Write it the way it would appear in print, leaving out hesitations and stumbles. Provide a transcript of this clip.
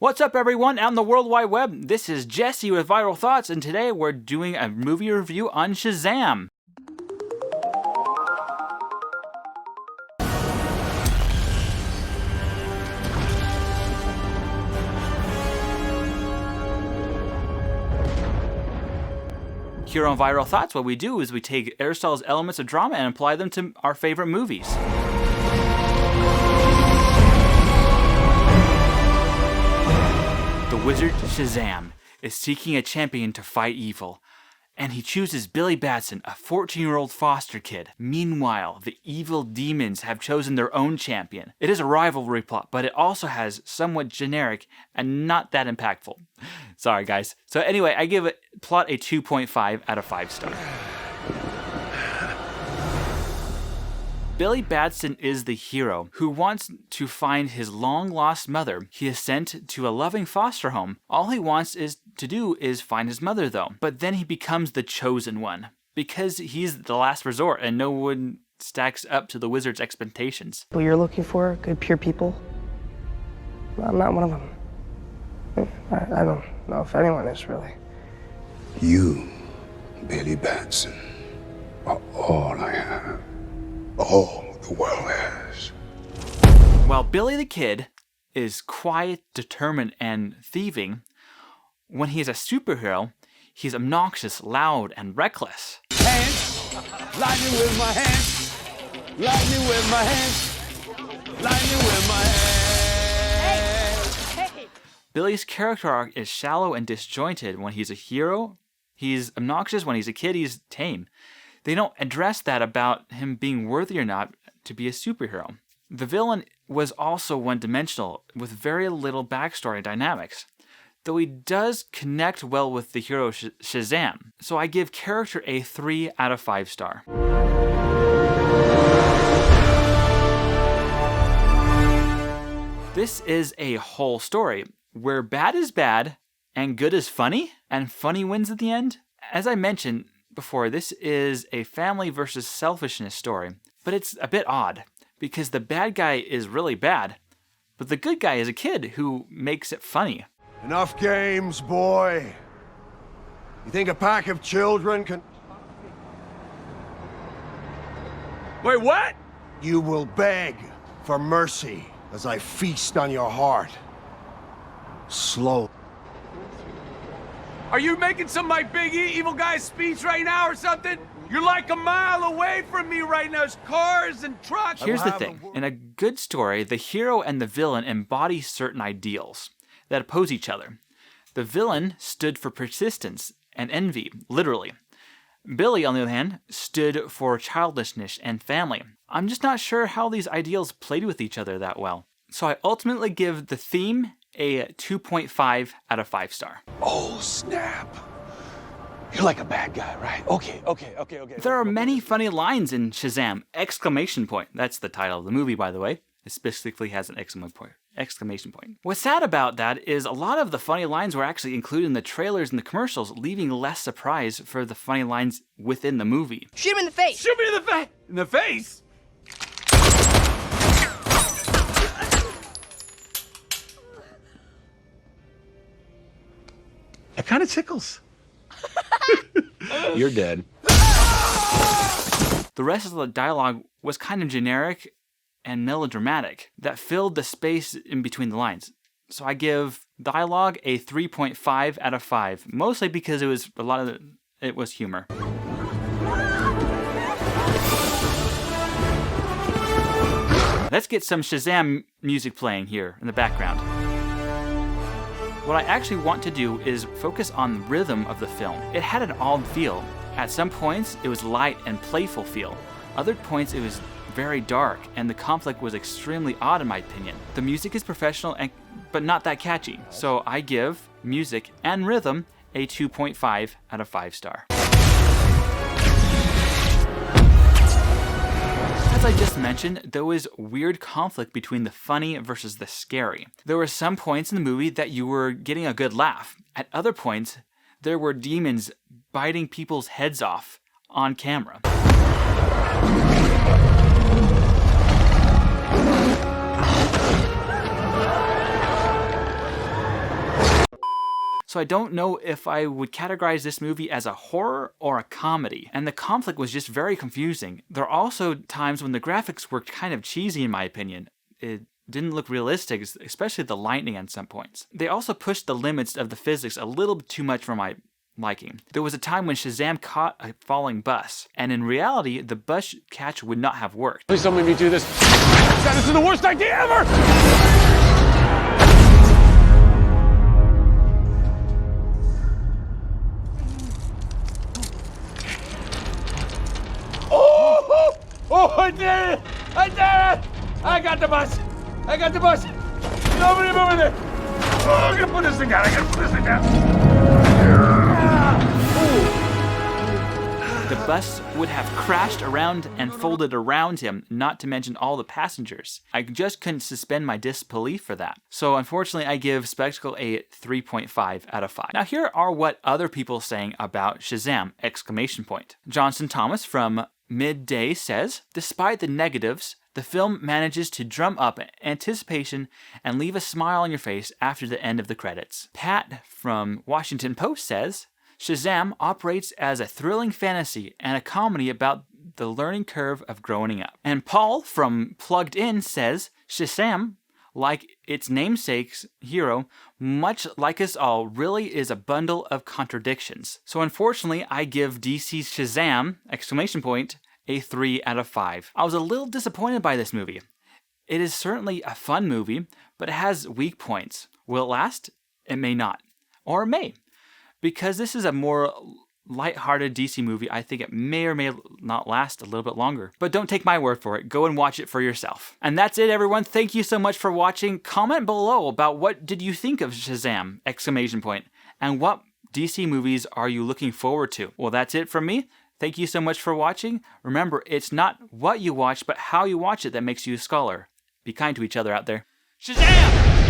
What's up, everyone, out on the World Wide Web? This is Jesse with Viral Thoughts, and today we're doing a movie review on Shazam. Here on Viral Thoughts, what we do is we take Aristotle's Elements of Drama and apply them to our favorite movies. The wizard Shazam is seeking a champion to fight evil, and he chooses Billy Batson, a 14-year-old foster kid. Meanwhile, the evil demons have chosen their own champion. It is a rivalry plot, but it also has somewhat generic and not that impactful. Sorry, guys. So anyway, I give it plot a 2.5 out of 5 stars. Billy Batson is the hero who wants to find his long-lost mother. He is sent to a loving foster home. All he wants to do is find his mother, though. But then he becomes the chosen one, because he's the last resort and no one stacks up to the wizard's expectations. What you're looking for, good, pure people? I'm not one of them. I don't know if anyone is, really. You, Billy Batson, are all I have. All the world has. While Billy the Kid is quiet, determined, and thieving, when he is a superhero, he's obnoxious, loud, and reckless. Hands, lightning with my hands, lightning with my hands, lightning with my hands. Hey. Billy's character arc is shallow and disjointed. When he's a hero, he's obnoxious. When he's a kid, he's tame. They don't address that about him being worthy or not to be a superhero. The villain was also one-dimensional, with very little backstory and dynamics, though he does connect well with the hero Shazam. So I give character a 3 out of 5 star. This is a whole story where bad is bad and good is funny, and funny wins at the end. As I mentioned before, this is a family versus selfishness story, but it's a bit odd because the bad guy is really bad, but the good guy is a kid who makes it funny. Enough games, boy. You think a pack of children can... Wait, what? You will beg for mercy as I feast on your heart. Slow. Are you making some of my big evil guy speech right now or something? You're like a mile away from me right now. There's cars and trucks. Here's the thing. In a good story, the hero and the villain embody certain ideals that oppose each other. The villain stood for persistence and envy, literally. Billy, on the other hand, stood for childishness and family. I'm just not sure how these ideals played with each other that well. So I ultimately give the theme a 2.5 out of 5 star. Oh, snap. You're like a bad guy, right? Okay. There are many funny lines in Shazam! Exclamation point. That's the title of the movie, by the way. It specifically has an exclamation point. What's sad about that is a lot of the funny lines were actually included in the trailers and the commercials, leaving less surprise for the funny lines within the movie. Shoot him in the face. Shoot me in the face! In the face? It kind of tickles. You're dead. The rest of the dialogue was kind of generic and melodramatic that filled the space in between the lines. So I give dialogue a 3.5 out of 5, mostly because it was it was humor. Let's get some Shazam music playing here in the background. What I actually want to do is focus on the rhythm of the film. It had an odd feel. At some points, it was light and playful feel. Other points, it was very dark, and the conflict was extremely odd in my opinion. The music is professional, but not that catchy. So I give music and rhythm a 2.5 out of 5 star. As I just mentioned, there was weird conflict between the funny versus the scary. There were some points in the movie that you were getting a good laugh. At other points, there were demons biting people's heads off on camera. So I don't know if I would categorize this movie as a horror or a comedy. And the conflict was just very confusing. There are also times when the graphics were kind of cheesy in my opinion. It didn't look realistic, especially the lightning at some points. They also pushed the limits of the physics a little bit too much for my liking. There was a time when Shazam caught a falling bus, and in reality, the bus catch would not have worked. Please don't make me do this. God, this is the worst idea ever! Oh, I did it! I did it! I got the bus! I got the bus! Nobody move there! Oh, I gotta put this thing down! I gotta put this thing down! The bus would have crashed around and folded around him, not to mention all the passengers. I just couldn't suspend my disbelief for that. So unfortunately, I give Spectacle a 3.5 out of 5. Now here are what other people saying about Shazam! Johnson Thomas from Midday says, despite the negatives, the film manages to drum up anticipation and leave a smile on your face after the end of the credits. Pat from Washington Post says, Shazam operates as a thrilling fantasy and a comedy about the learning curve of growing up. And Paul from Plugged In says, Shazam, like its namesake's hero, much like us all, really is a bundle of contradictions. So unfortunately, I give DC's Shazam! A 3 out of 5. I was a little disappointed by this movie. It is certainly a fun movie, but it has weak points. Will it last? It may not. Or it may. Because this is a more light-hearted DC movie, I think it may or may not last a little bit longer. But don't take my word for it. Go and watch it for yourself. And that's it, everyone. Thank you so much for watching. Comment below about what did you think of Shazam! And what DC movies are you looking forward to? Well, that's it from me. Thank you so much for watching. Remember, it's not what you watch, but how you watch it that makes you a scholar. Be kind to each other out there. Shazam!